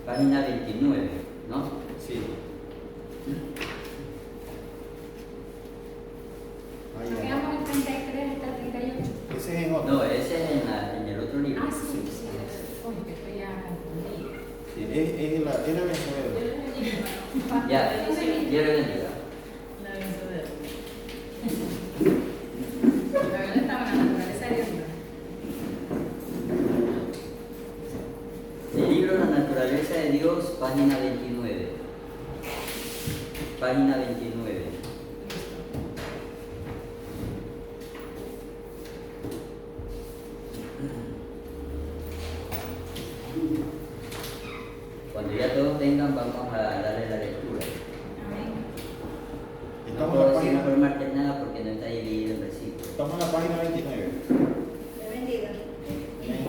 página 29, ¿no? Sí. Ahí Nos ya. quedamos en 33 hasta el 38. Ese es en otro. No, ese es en el otro libro. Ah, sí. Oye, que estoy ya confundida. Sí, es la vencedora. Ya, Dios le bendiga. La vencedora. La verdad estaba en la naturaleza de Dios. El libro La naturaleza de Dios, página 29. Página 29. Cuando ya todos tengan, vamos a darle la lectura. Amén. No Estamos en puedo la decir página, por marcar nada porque no está dividido en versículos. estamos en la página 29. Le bendiga. Amén.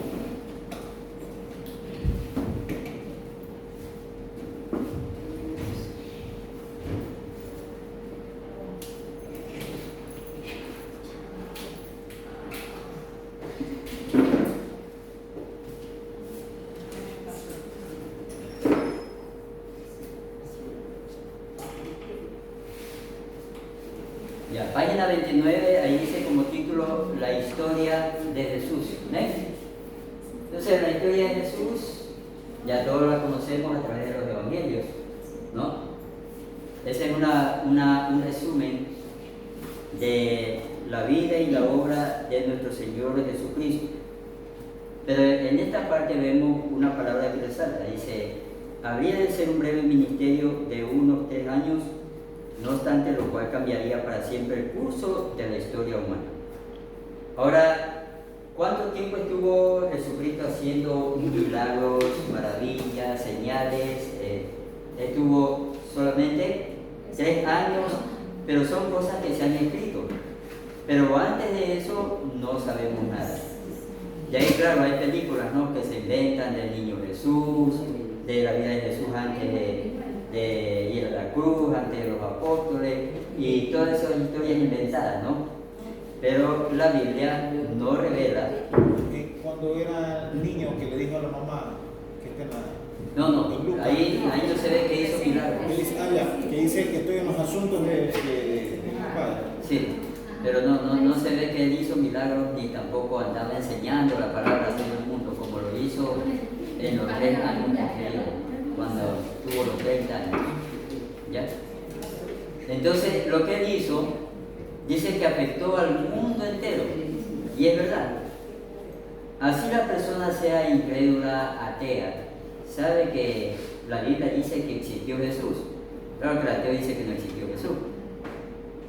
Ya, página 29, ahí dice como título La historia de Jesús. ¿No? Entonces, la historia de Jesús, ya todos la conocemos a través de los evangelios, ¿no? Ese es un resumen de la vida y la obra de nuestro Señor Jesucristo. Pero en esta parte vemos una palabra que resalta, dice, habría de ser un breve ministerio de unos 3 años, no obstante lo cual cambiaría para siempre el curso de la historia humana. Ahora, ¿cuánto tiempo estuvo Jesucristo haciendo milagros, maravillas, señales? Estuvo solamente 3 años, pero son cosas que se han escrito. Pero antes de eso no sabemos nada. Y ahí, claro, hay películas, ¿no?, que se inventan del niño Jesús, de la vida de Jesús antes de ir a la cruz, antes de los apóstoles, y todas esas historias inventadas, ¿no? Pero la Biblia no revela. Cuando era niño que le dijo a la mamá que está en la... No, ahí no se ve que hizo milagros. Que dice, que dice que estoy en los asuntos de mi padre. Sí, pero no se ve que él hizo milagros ni tampoco andaba enseñando la palabra a todo el mundo como lo hizo en los 3 años cuando tuvo los 30 años. ¿Ya? Entonces, lo que él hizo, dice que afectó al mundo entero. Y es verdad. Así la persona sea incrédula, atea, sabe que la Biblia dice que existió Jesús. Claro que el ateo dice que no existió Jesús.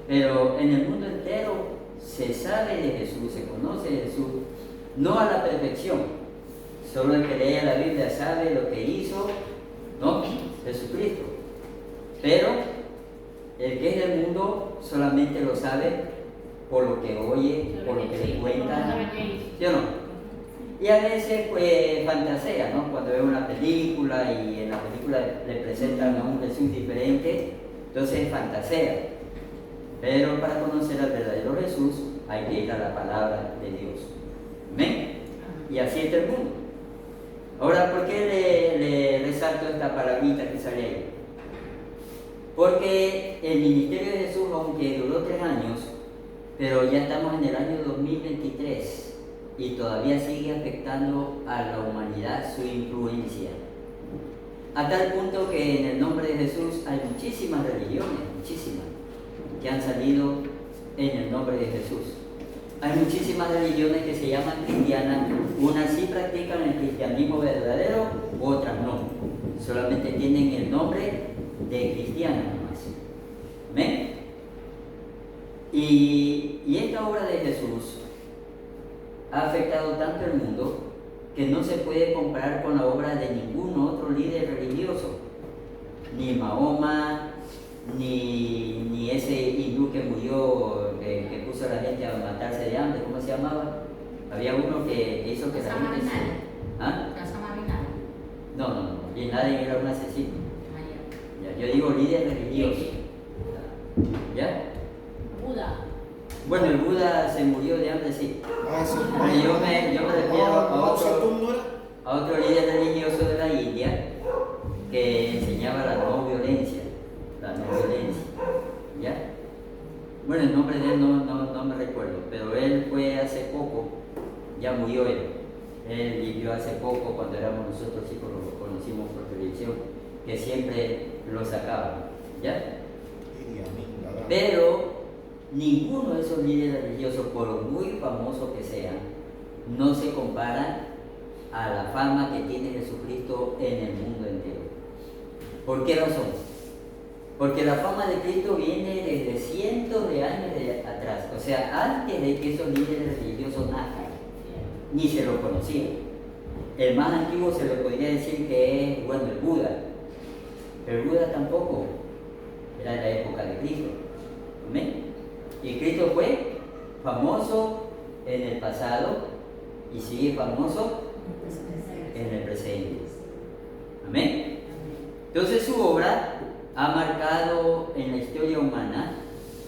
Pero en el mundo entero se sabe de Jesús, se conoce de Jesús, no a la perfección. Solo el que lee la Biblia sabe lo que hizo, ¿no?, Jesucristo. Pero el que es del mundo solamente lo sabe por lo que oye, por lo que le cuentan, ¿sí o no? Y a veces pues fantasea, ¿no? Cuando ve una película y en la película le presentan a un Jesús diferente, entonces fantasea. Pero para conocer al verdadero Jesús hay que ir a la palabra de Dios. ¿Amén? Y así está el mundo. Ahora, ¿por qué le resalto esta palabrita que sale ahí? Porque el ministerio de Jesús, aunque duró 3 años, pero ya estamos en el año 2023 y todavía sigue afectando a la humanidad su influencia. A tal punto que en el nombre de Jesús hay muchísimas religiones, muchísimas, que han salido en el nombre de Jesús. Hay muchísimas religiones que se llaman cristianas, unas sí practican el cristianismo verdadero, otras no. Solamente tienen el nombre de cristianos nomás. ¿Amén? Y esta obra de Jesús ha afectado tanto el mundo que no se puede comparar con la obra de ningún otro líder religioso. Ni Mahoma, ni ese hindú que murió, que puso a la gente a matarse de hambre, ¿cómo se llamaba? Había uno que hizo que la gente se... ¿Ah? No, Bin Laden era un asesino. Ya, yo digo líder religioso. ¿Ya? Buda. Bueno, el Buda se murió de hambre, sí. Eso. Pero yo me refiero Mao Zedong, ¿no era? a otro líder religioso de la India que enseñaba la no violencia, ¿ya? Bueno, el nombre de él no me recuerdo, pero él fue hace poco, ya murió él vivió hace poco cuando éramos nosotros chicos, lo conocimos por televisión, que siempre lo sacaban, ¿ya? Pero ninguno de esos líderes religiosos, por muy famosos que sean, no se comparan a la fama que tiene Jesucristo en el mundo entero. ¿Por qué razón? Porque la fama de Cristo viene desde cientos de años atrás, o sea, antes de que esos líderes religiosos nazcan, ni se lo conocían. El más antiguo se le podría decir que es, bueno, el Buda. El Buda tampoco era de la época de Cristo. ¿Amén? Y Cristo fue famoso en el pasado y sigue famoso en el presente. Amén. Entonces su obra ha marcado en la historia humana,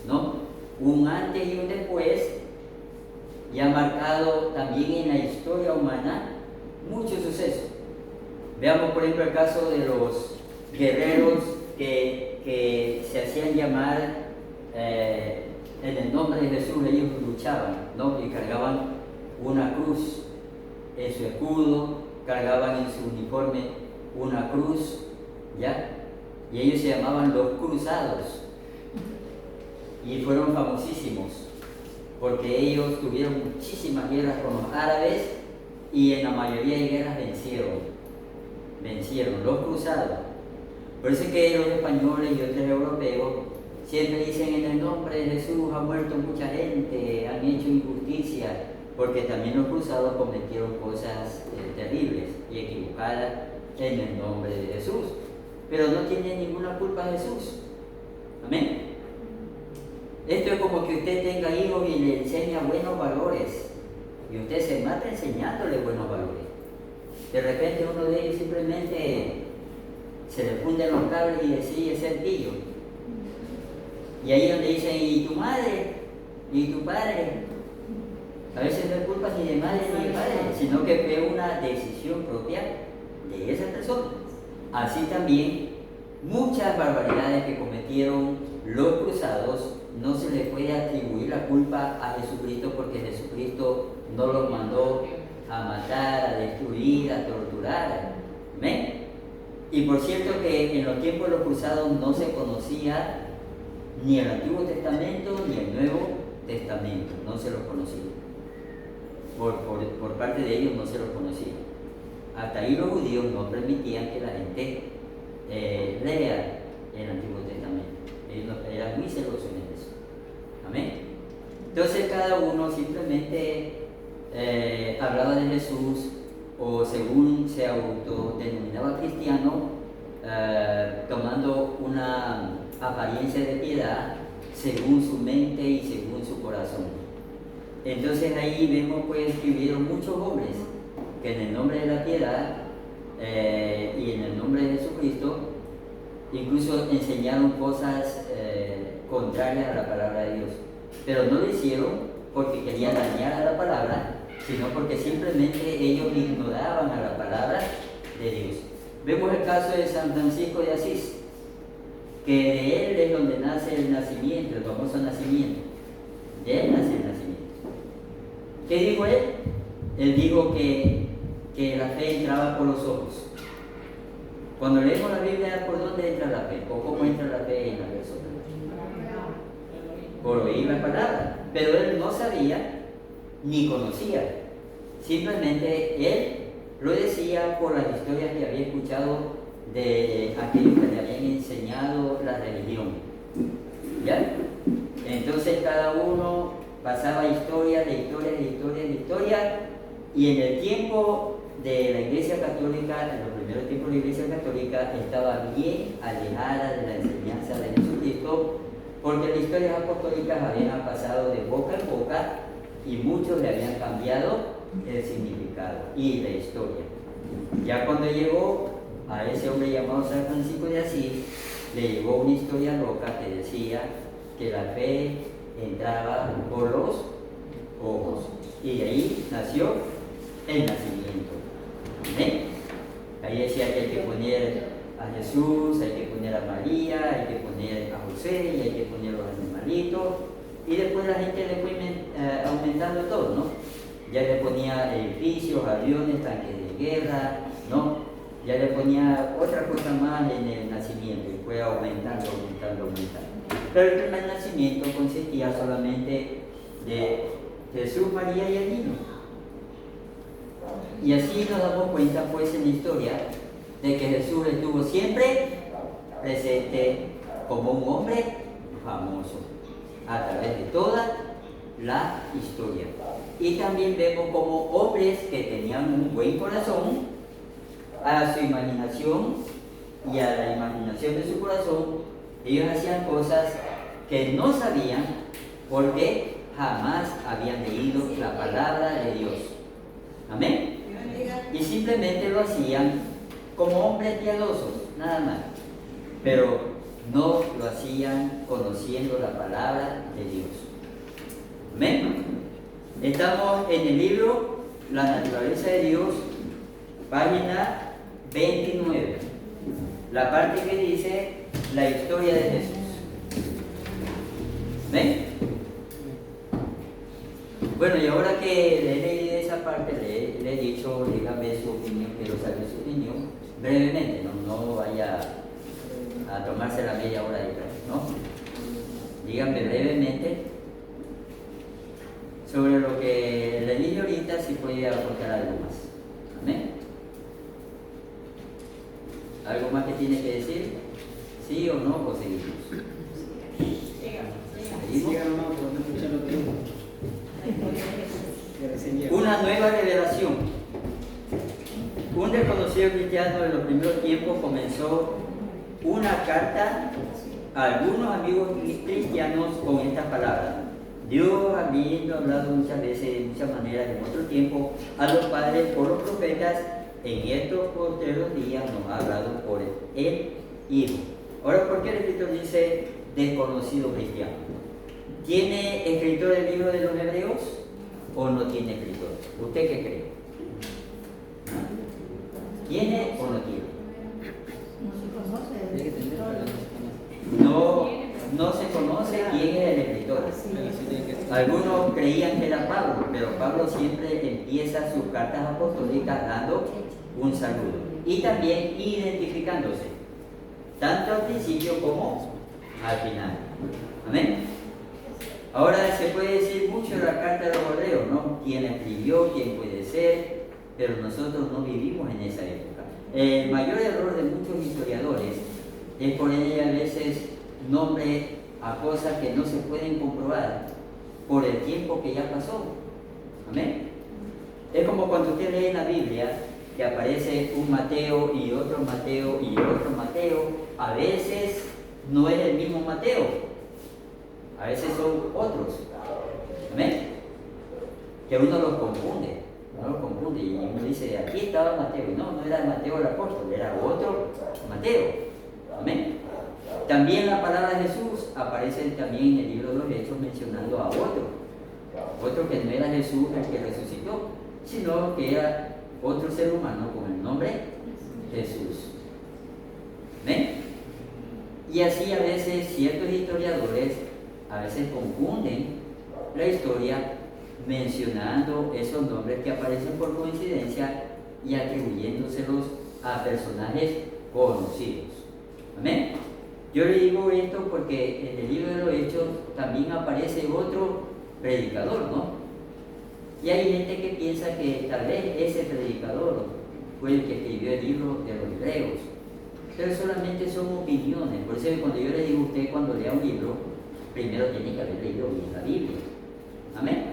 ¿no?, un antes y un después, y ha marcado también en la historia humana muchos sucesos. Veamos por ejemplo el caso de los guerreros que se hacían llamar en el nombre de Jesús. Ellos luchaban, ¿no?, y cargaban una cruz en su escudo, cargaban en su uniforme una cruz, ¿ya? Y ellos se llamaban los cruzados y fueron famosísimos porque ellos tuvieron muchísimas guerras con los árabes y en la mayoría de guerras vencieron los cruzados. Por eso es que los españoles y otros europeos siempre dicen: en el nombre de Jesús ha muerto mucha gente, han hecho injusticia, porque también los cruzados cometieron cosas terribles y equivocadas en el nombre de Jesús. Pero no tiene ninguna culpa Jesús. Amén. Esto es como que usted tenga hijos y le enseña buenos valores y usted se mata enseñándole buenos valores. De repente uno de ellos simplemente se le funden los cables y decide ser pillo. Y ahí es donde dicen: ¿y tu madre? ¿Y tu padre? A veces no es culpa ni de madre ni de padre, sino que fue una decisión propia de esa persona. Así también muchas barbaridades que cometieron los cruzados no se le puede atribuir la culpa a Jesucristo, porque Jesucristo no los mandó a matar, a destruir, a torturar. ¿Amén? Y por cierto que en los tiempos de los cruzados no se conocía ni el Antiguo Testamento ni el Nuevo Testamento, no se los conocía. Por parte de ellos no se los conocía. Hasta ahí los judíos no permitían que la gente lea el Antiguo Testamento. Ellos eran muy celosos en eso. Amén. Entonces cada uno simplemente hablaba de Jesús, o según se autodenominaba cristiano, tomando una apariencia de piedad según su mente y según su corazón. Entonces ahí vemos pues que hubieron muchos hombres que en el nombre de la piedad y en el nombre de Jesucristo incluso enseñaron cosas contrarias a la palabra de Dios, pero no lo hicieron porque querían dañar a la palabra, sino porque simplemente ellos ignoraban a la palabra de Dios. Vemos el caso de San Francisco de Asís, que de él es donde nace el nacimiento, el famoso nacimiento. De él nace el nacimiento. ¿Qué dijo él? Él dijo que la fe entraba por los ojos. Cuando leemos la Biblia, ¿por dónde entra la fe? ¿O cómo entra la fe en la persona? Por oír la palabra. Pero él no sabía ni conocía. Simplemente él lo decía por las historias que había escuchado de aquellos que le habían enseñado la religión. ¿Ya? Entonces cada uno pasaba historia de historia, y en el tiempo de la Iglesia Católica, en los primeros tiempos de la Iglesia Católica, estaba bien alejada de la enseñanza de Jesucristo, porque las historias apostólicas habían pasado de boca en boca y muchos le habían cambiado el significado y la historia. Ya cuando llegó a ese hombre llamado San Francisco de Asís, le llegó una historia loca que decía que la fe entraba por los ojos, y de ahí nació el nacimiento. ¿Eh? Ahí decía que hay que poner a Jesús, hay que poner a María, hay que poner a José, y hay que poner los animalitos. Y después la gente le fue aumentando todo, ¿no? Ya le ponía edificios, aviones, tanques de guerra, ¿no? Ya le ponía otra cosa más en el nacimiento y fue aumentando. Pero el primer nacimiento consistía solamente de Jesús, María y el niño. Y así nos damos cuenta, pues, en la historia de que Jesús estuvo siempre presente como un hombre famoso a través de toda la historia. Y también vemos como hombres que tenían un buen corazón, a su imaginación y a la imaginación de su corazón, ellos hacían cosas que no sabían porque jamás habían leído la palabra de Dios. Amén. Y simplemente lo hacían como hombres piadosos, nada más. Pero no lo hacían conociendo la palabra de Dios. Amén. Estamos en el libro La naturaleza de Dios, página 29. La parte que dice la historia de Jesús. ¿Ven? Bueno, y ahora que le he leído esa parte, le he dicho, dígame su opinión, quiero saber su opinión, brevemente, no vaya a tomarse la media hora de clase, ¿no? Díganme brevemente sobre lo que le dije ahorita, si puede aportar algo más. ¿Amén? ¿Algo más que tiene que decir? ¿Sí o no? ¿O seguimos? Una nueva revelación. Un reconocido cristiano de los primeros tiempos comenzó una carta a algunos amigos cristianos con estas palabras: Dios, habiendo hablado muchas veces, de muchas maneras, en otro tiempo, a los padres por los profetas, en estos postreros días nos ha hablado por el Hijo. Ahora, ¿por qué el escritor dice desconocido cristiano? ¿Tiene escritor el libro de los Hebreos o no tiene escritor? ¿Usted qué cree? ¿Tiene o no tiene? No se conoce quién es el escritor. Algunos creían que era Pablo, pero Pablo siempre empieza sus cartas apostólicas dando un saludo y también identificándose, tanto al principio como al final. Amén. Ahora se puede decir mucho de la carta de los Hebreos, ¿no? ¿Quién escribió? ¿Quién puede ser? Pero nosotros no vivimos en esa época. El mayor error de muchos historiadores es ponerle a veces nombre a cosas que no se pueden comprobar por el tiempo que ya pasó. Amén. Es como cuando usted lee en la Biblia que aparece un Mateo y otro Mateo y otro Mateo. A veces no es el mismo Mateo, a veces son otros. Amén. Que uno los confunde. Y uno dice, aquí estaba Mateo, y no era Mateo el apóstol, era otro Mateo. Amén. También la palabra de Jesús aparece también en el libro de los Hechos mencionando a otro que no era Jesús el que resucitó, sino que era otro ser humano con el nombre Jesús. ¿Ven? Y así a veces ciertos historiadores a veces confunden la historia mencionando esos nombres que aparecen por coincidencia y atribuyéndoselos a personajes conocidos. Amén. Yo le digo esto porque en el libro de los Hechos también aparece otro predicador, ¿no? Y hay gente que piensa que tal vez ese predicador fue el que escribió el libro de los Hebreos, pero solamente son opiniones. Por eso cuando yo le digo a usted, cuando lea un libro, primero tiene que haber leído bien la Biblia. Amén.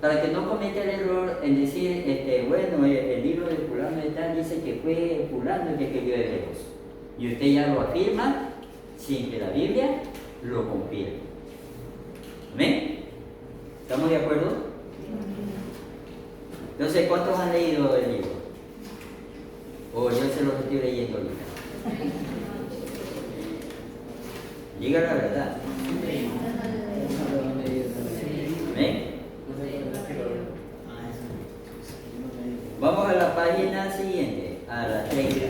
Para que no cometa el error en decir, bueno, el libro de fulano de tal dice que fue fulano el que escribió Hebreos, y usted ya lo afirma sin que la Biblia lo confirme. ¿Amén? ¿Estamos de acuerdo? Entonces, ¿cuántos han leído el libro? O yo se los estoy leyendo ahorita. Diga la verdad. ¿Amén? Vamos a la página siguiente, a la 30.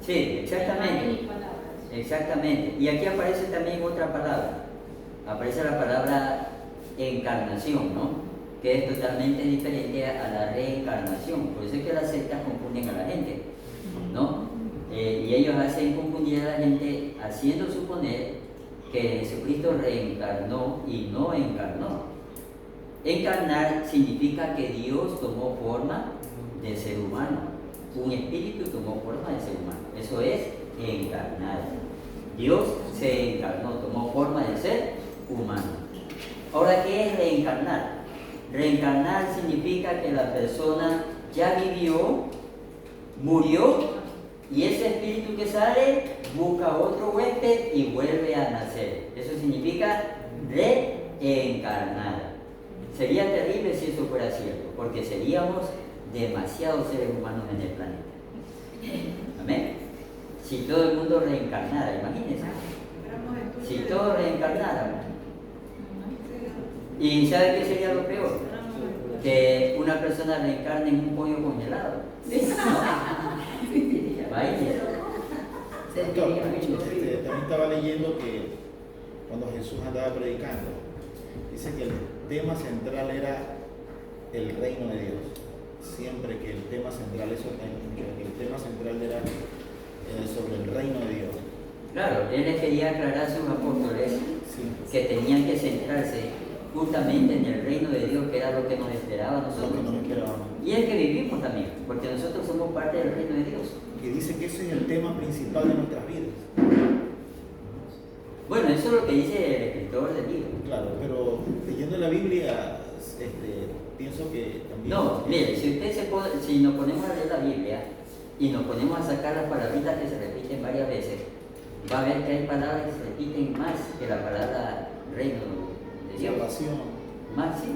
Sí, exactamente. Imagen y palabras. Exactamente. Y aquí aparece también otra palabra. Aparece la palabra encarnación, ¿no? Que es totalmente diferente a la reencarnación. Por eso es que las sectas confunden a la gente, ¿no? Y ellos hacen confundir a la gente haciendo suponer que Jesucristo reencarnó y no encarnó. Encarnar significa que Dios tomó forma de ser humano. Un espíritu tomó forma de ser humano. Eso es encarnar. Dios se encarnó, tomó forma de ser humano. Ahora, ¿qué es reencarnar? Reencarnar significa que la persona ya vivió, murió, y ese espíritu que sale busca otro huésped y vuelve a nacer. Eso significa reencarnar. Sería terrible si eso fuera cierto, porque seríamos demasiados seres humanos en el planeta. Amén. Si todo el mundo reencarnara, imagínense. Si todos reencarnáramos. ¿Y sabe qué sería lo peor? Que una persona reencarne en un pollo congelado. Vaya. También estaba leyendo que cuando Jesús andaba predicando, dice que el tema central era el reino de Dios. Siempre que el tema central, que el tema central era sobre el reino de Dios. Claro, él les quería aclarar a sus apóstoles que tenían que centrarse justamente en el reino de Dios, que era lo que nos esperaba a nosotros. Lo que nos esperábamos. Y el que vivimos también, porque nosotros somos parte del reino de Dios. Que dice que ese es el tema principal de nuestras vidas. Bueno, eso es lo que dice el escritor del libro. Claro, pero leyendo la Biblia, pienso que también... No, mire, si nos ponemos a leer la Biblia y nos ponemos a sacar las palabritas que se repiten varias veces, va a ver que hay palabras que se repiten más que la palabra reino de Dios. Salvación. Más, sí.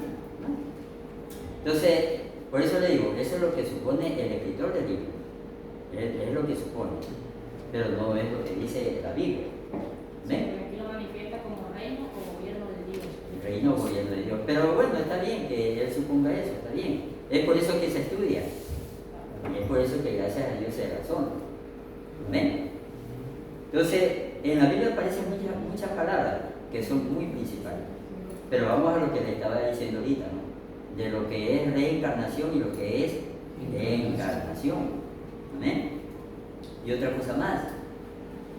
Más. Entonces, por eso le digo, eso es lo que supone el escritor del libro. Es lo que supone, pero no es lo que dice la Biblia. ¿Ven? Aquí lo manifiesta como reino o gobierno de Dios. El reino o gobierno de Dios. Pero bueno, está bien que él suponga eso, está bien. Es por eso que se estudia. Y es por eso que gracias a Dios se razona. ¿Ven? Entonces, en la Biblia aparecen muchas palabras que son muy principales. Pero vamos a lo que le estaba diciendo ahorita, ¿no? De lo que es reencarnación y lo que es encarnación. ¿Amén? Y otra cosa más.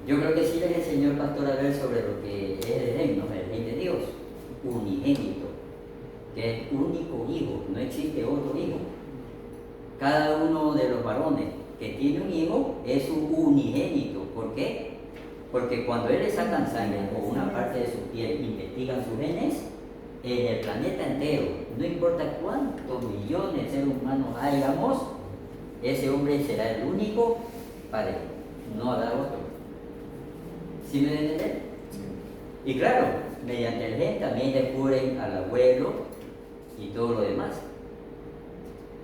Yo creo que sí les enseñó el pastor Abel sobre lo que es el reino, el reino de Dios, unigénito, que es único hijo, no existe otro hijo. Cada uno de los varones que tiene un hijo es su unigénito. ¿Por qué? Porque cuando él le sacan sangre o una parte de su piel, investigan sus genes, en el planeta entero, no importa cuántos millones de seres humanos hayamos, ese hombre será el único padre, no habrá otro. ¿Sí me deben entender? Y claro, mediante el gen también descubren al abuelo y todo lo demás.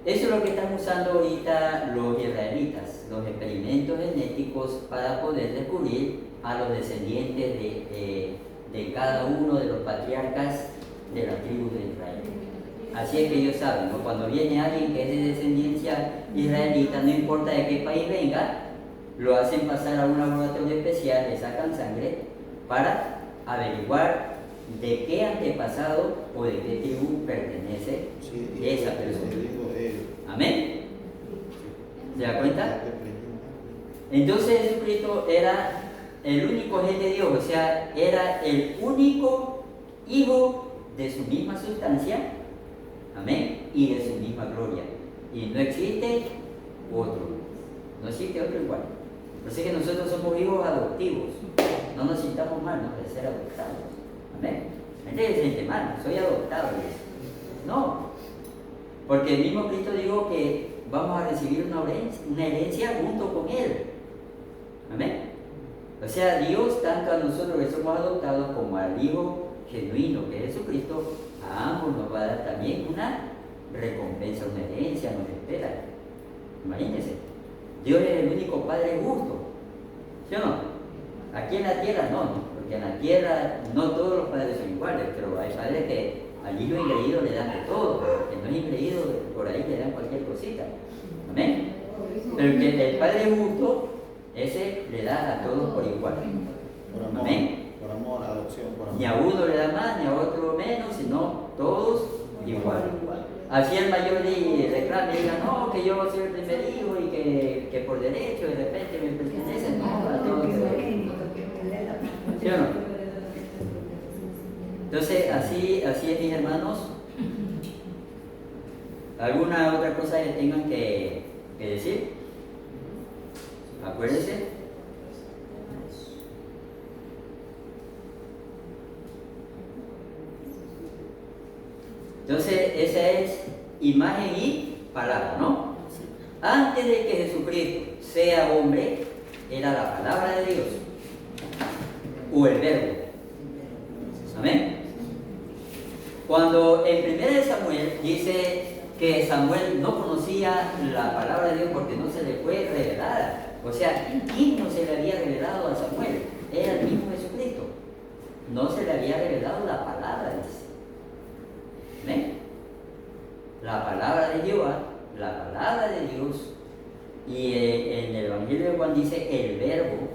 Eso es lo que están usando ahorita los israelitas, los experimentos genéticos para poder descubrir a los descendientes de cada uno de los patriarcas de la tribu de Israel. Así es que ellos saben, ¿no? Cuando viene alguien que es de descendencia israelita, no importa de qué país venga, lo hacen pasar a un laboratorio especial, le sacan sangre para averiguar de qué antepasado o de qué tribu pertenece esa persona. Amén. ¿Se da cuenta? Entonces Jesucristo era el único gen de Dios, o sea, era el único hijo de su misma sustancia, amén, y de su misma gloria. Y no existe otro, no existe otro igual. Por eso que nosotros somos hijos adoptivos, no nos sintamos mal, ¿no?, de ser adoptados. Amén. La gente se siente mal, soy adoptado. No, porque el mismo Cristo dijo que vamos a recibir una herencia junto con Él. Amén. O sea, Dios, tanto a nosotros que somos adoptados como al Hijo genuino que es Jesucristo, a ambos nos va a dar también una recompensa, una herencia, nos espera. Imagínense, Dios es el único Padre justo, ¿sí o no? Aquí en la tierra no, porque en la tierra no todos los padres son iguales, pero hay padres que al hijo ingreído le dan de todo, que no es ingreído, por ahí le dan cualquier cosita. Amén. Pero que el Padre justo Ese le da a todos por igual. Por amor, Amén. por amor, adopción, por amor. Ni a uno le da más, ni a otro menos, sino todos igual. Así el mayor le reclama y diga, no, que yo soy el primer hijo y que por derecho de repente me pertenece, no, a todos. ¿Sí o no? Entonces, así es, mis hermanos. ¿Alguna otra cosa que tengan que decir? Acuérdense. Entonces, esa es imagen y palabra, ¿no? Antes de que Jesucristo sea hombre, era la palabra de Dios o el verbo. Amén. Cuando en 1 Samuel dice que Samuel no conocía la palabra de Dios porque no se le fue revelada. O sea, ¿quién no se le había revelado a Samuel? Era el mismo Jesucristo. No se le había revelado la palabra, dice. ¿Ven? La palabra de Jehová, la palabra de Dios. Y en el Evangelio de Juan dice el verbo.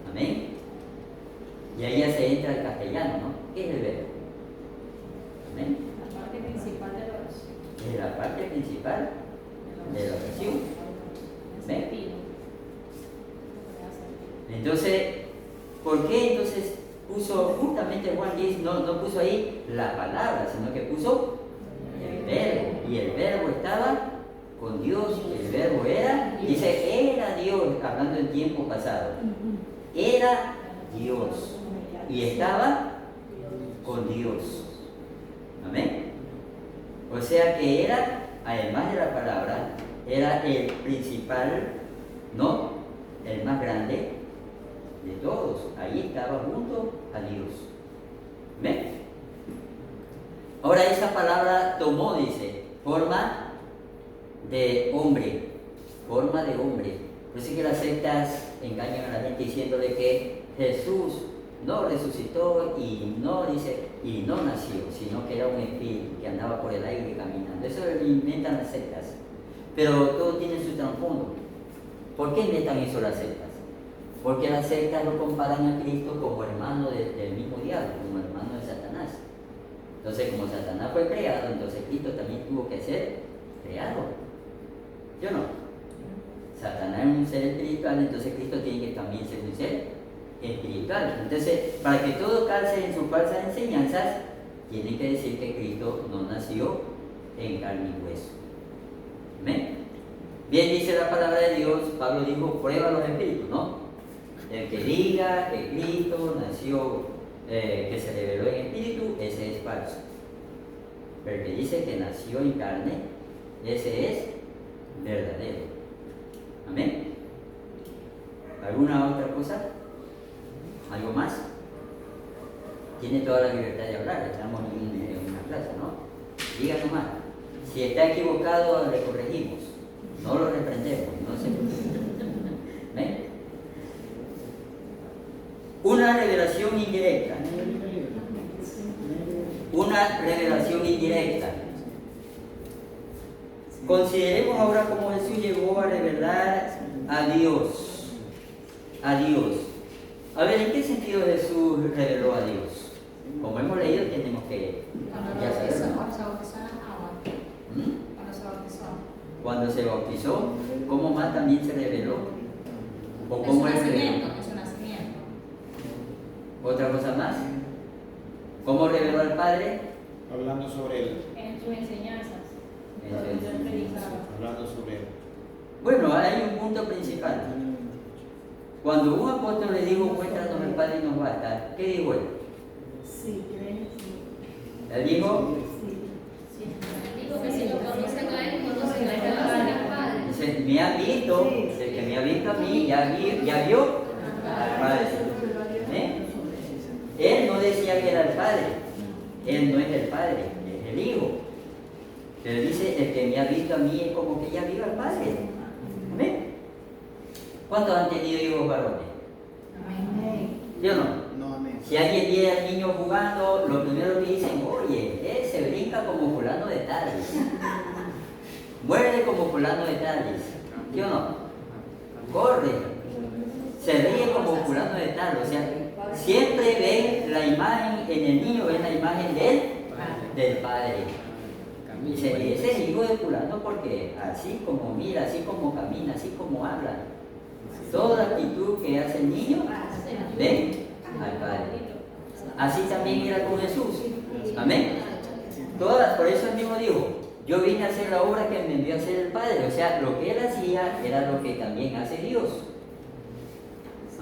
Amén. Y ahí ya se entra el castellano, ¿no? ¿Qué es el verbo? Amén. La parte principal de la oración. Es la parte principal de la oración. ¿Ven? Entonces, ¿por qué entonces puso justamente Juan 10, no puso ahí la palabra, sino que puso el verbo? Y el verbo estaba con Dios, el verbo era, dice, era Dios, hablando en tiempo pasado. Era Dios y estaba con Dios. Amén. O sea que era, además de la palabra, era el principal, no, el más grande de todos. Ahí estaba junto a Dios. ¿Ven? Ahora esa palabra tomó, dice, forma de hombre. Por eso es que las sectas engañan a la gente diciéndole que Jesús no resucitó y no nació, sino que era un espíritu que andaba por el aire caminando. Eso lo inventan las sectas. Pero todo tiene su trasfondo. ¿Por qué inventan eso las sectas? Porque las sectas lo comparan a Cristo como hermano del mismo diablo, como hermano de Satanás. Entonces, como Satanás fue creado, entonces Cristo también tuvo que ser creado. ¿Yo no? Satanás es un ser espiritual, entonces Cristo tiene que también ser un ser espiritual. Entonces, para que todo calce en sus falsas enseñanzas, tienen que decir que Cristo no nació en carne y hueso. ¿Ven? Bien dice la palabra de Dios, Pablo dijo, prueba los espíritus, ¿no? El que diga que Cristo nació, que se reveló en espíritu, ese es falso. Pero el que dice que nació en carne, ese es verdadero. Amén. ¿Alguna otra cosa? ¿Algo más? Tiene toda la libertad de hablar, estamos en una clase, ¿no? Diga nomás. Si está equivocado, le corregimos. No lo reprendemos, no se preocupe. ¿Ven? Una revelación indirecta. Una revelación indirecta. Consideremos ahora cómo Jesús llegó a revelar a Dios. A Dios. A ver, ¿en qué sentido Jesús reveló a Dios? Como hemos leído, tenemos que ya saberlo. Cuando se bautizó en agua. ¿Mm? Cuando se bautizó. Cuando se bautizó, ¿cómo más también se reveló? ¿O En cómo su él reveló? nacimiento, en su nacimiento. ¿Otra cosa más? ¿Cómo reveló al Padre? Hablando sobre él. En sus enseñanzas. En sus Lo que yo enseñanzas. predicaba. Hablando sobre él. Bueno, hay un punto principal. Cuando un apóstol le dijo, muéstranos el Padre y nos basta, ¿qué dijo él? Sí, creen. Él dijo, Digo que si lo conocen a él, conocen al Padre. dice, me ha visto, el que me ha visto a mí, ya vio al Padre. ¿Eh? Él no decía que era el Padre, él no es el Padre, es el Hijo. Pero dice, el que me ha visto a mí es como que ya vio al Padre. ¿Amén? ¿Cuántos han tenido hijos varones? ¿Yo no? No, amén. Si alguien viene al niño jugando, lo primero que dicen, oye, él se brinca como fulano de tales. Muerde como fulano de tales. ¿Sí o no? corre, se ríe como fulano de tal, o sea, siempre ven la imagen en el niño, ven la imagen del padre. Dice, ese es hijo de fulano porque así como mira, así como camina, así como habla, toda actitud que hace el niño, ven al Padre. Así también era con Jesús. Amén. Por eso él mismo dijo, yo vine a hacer la obra que me envió a hacer el Padre. O sea, lo que él hacía era lo que también hace Dios.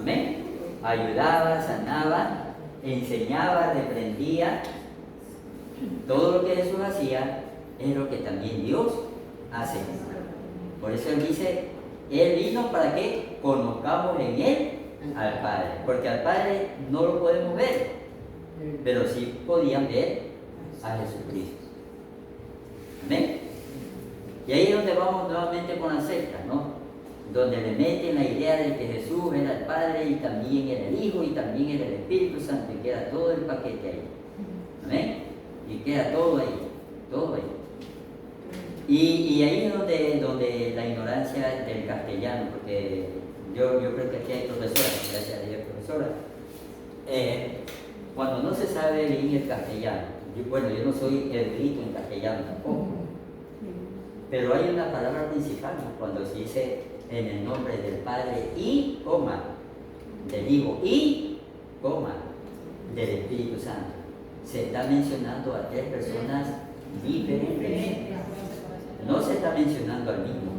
Amén. Ayudaba, sanaba, enseñaba, reprendía. Todo lo que Jesús hacía es lo que también Dios hace. Por eso él dice, él vino para que conozcamos en él al Padre. Porque al Padre no lo podemos ver, pero sí podían ver a Jesucristo. Amén. Y ahí es donde vamos nuevamente con la secta, ¿no? Donde le meten la idea de que Jesús era el Padre y también era el Hijo y también era el Espíritu Santo, y queda todo el paquete ahí. Amén. Y queda todo ahí, todo ahí. Y ahí es donde la ignorancia del castellano, porque yo creo que aquí hay profesoras, gracias a Dios profesoras, cuando no se sabe bien el castellano, yo no soy erudito en castellano tampoco, pero hay una palabra principal, ¿no? Cuando se dice en el nombre del Padre y, coma, del Hijo y, coma, del Espíritu Santo, se está mencionando a tres personas diferentes. No se está mencionando al mismo.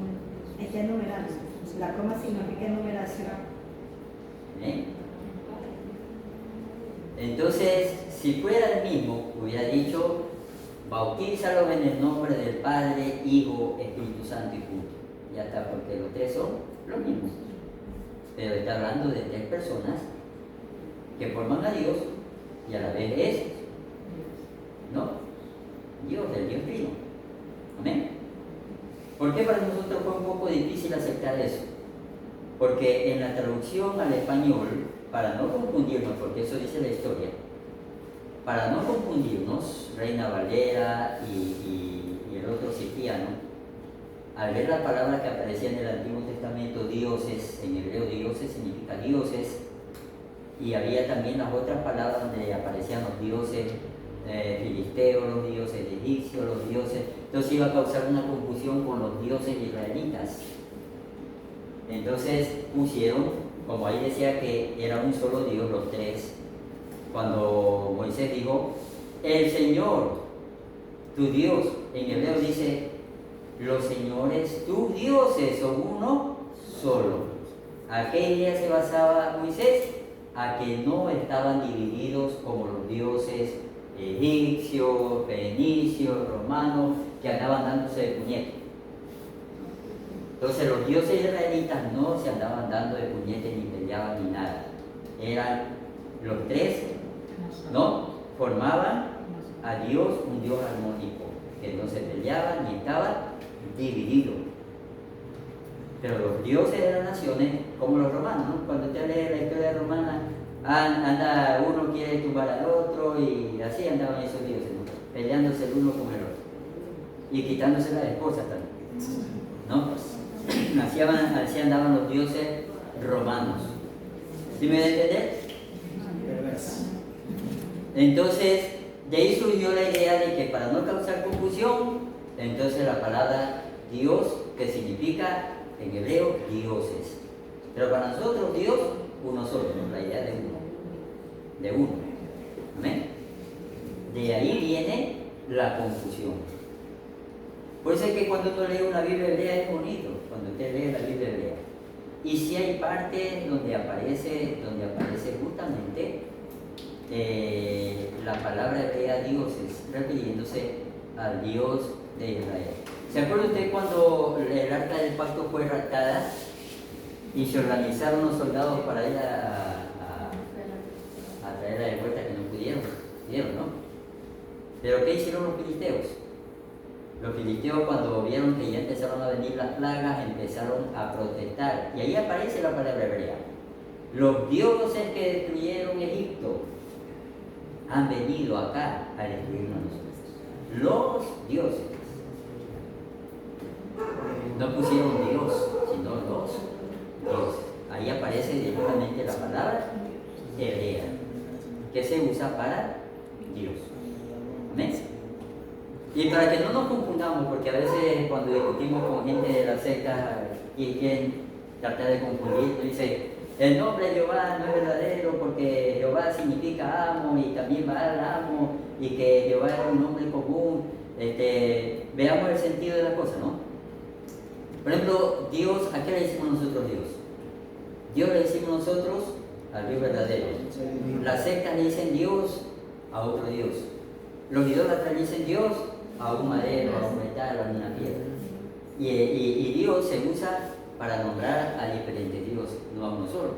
Es que numeral. La coma significa numeración. ¿Eh? Entonces, si fuera el mismo, hubiera dicho, bautízalos en el nombre del Padre, Hijo, Espíritu Santo y punto. Ya está, porque los tres son los mismos. Pero está hablando de tres personas que forman a Dios y a la vez es, ¿no? Dios, el Dios Trino. Amén. ¿Por qué para nosotros fue un poco difícil aceptar eso? Porque en la traducción al español, para no confundirnos, porque eso dice la historia, para no confundirnos, Reina Valera y el otro Cipriano, al ver la palabra que aparecía en el Antiguo Testamento, dioses, en hebreo dioses significa dioses, y había también las otras palabras donde aparecían los dioses filisteos, los dioses egipcios, los dioses. Entonces iba a causar una confusión con los dioses israelitas. Entonces pusieron, como ahí decía que era un solo Dios, los tres. Cuando Moisés dijo, el Señor, tu Dios, en hebreo dice, los señores, tus dioses son uno solo. ¿A qué idea se basaba Moisés? A que no estaban divididos como los dioses egipcios, fenicios, romanos, que andaban dándose de puñete. Entonces los dioses israelitas no se andaban dando de puñete ni peleaban ni nada. Eran los tres, ¿no? Formaban a Dios un Dios armónico, que no se peleaban ni estaban divididos. Pero los dioses de las naciones, como los romanos, ¿no? Cuando usted lee la historia romana, anda, uno quiere tumbar al otro y así andaban esos dioses, ¿no? Peleándose el uno con el otro y quitándose las esposas también, ¿no? Así andaban los dioses romanos. ¿Sí me da a entender? Entonces, de ahí surgió la idea de que para no causar confusión, entonces la palabra Dios, que significa en hebreo dioses. Pero para nosotros Dios, uno solo, ¿no? La idea de uno. De uno. ¿Amén? De ahí viene la confusión. Por eso es que cuando uno lee una Biblia hebrea es bonito, cuando usted lee la Biblia hebrea. Y si hay partes donde aparece justamente la palabra hebrea dioses, refiriéndose al Dios de Israel. ¿Se acuerda usted cuando el arca del pacto fue raptada y se organizaron los soldados para ir a traerla de vuelta, que no pudieron, ¿no? Pero ¿qué hicieron los filisteos? Los filisteos, cuando vieron que ya empezaron a venir las plagas, empezaron a protestar. Y ahí aparece la palabra hebrea. Los dioses que destruyeron Egipto han venido acá a destruirnos a nosotros. Los dioses. No pusieron Dios, sino los dioses. solamente la palabra hebrea, que se usa para Dios. Amén. Y para que no nos confundamos, porque a veces cuando discutimos con gente de la secta y quieren tratar de confundir, dice, el nombre de Jehová no es verdadero porque Jehová significa amo y también Baal amo y que Jehová es un nombre común. Veamos el sentido de la cosa, ¿no? Por ejemplo, Dios, ¿a qué le decimos nosotros Dios? Dios le decimos nosotros al Dios verdadero. Las sectas le dicen Dios a otro Dios. Los idólatras le dicen Dios a un madero, a un metal, a una piedra. Y Dios se usa para nombrar a diferentes dioses, no a uno solo.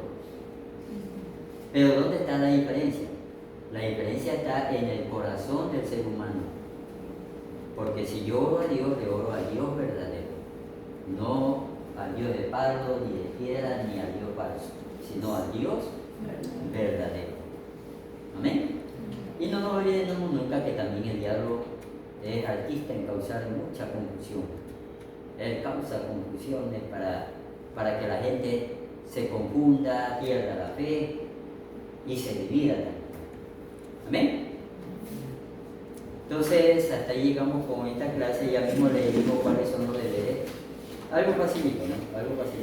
Pero ¿dónde está la diferencia? La diferencia está en el corazón del ser humano. Porque si yo oro a Dios, le oro al Dios verdadero. No al Dios de palo, ni de piedra, ni al Dios falso, sino al Dios verdadero. Amén. Y no nos olvidemos nunca que también el diablo es artista en causar mucha confusión. Él causa confusiones para que la gente se confunda, pierda la fe y se divida también. Amén. Entonces, hasta ahí llegamos con esta clase. Ya mismo le digo cuáles son los deberes. Algo facilito, ¿no? Algo facilito.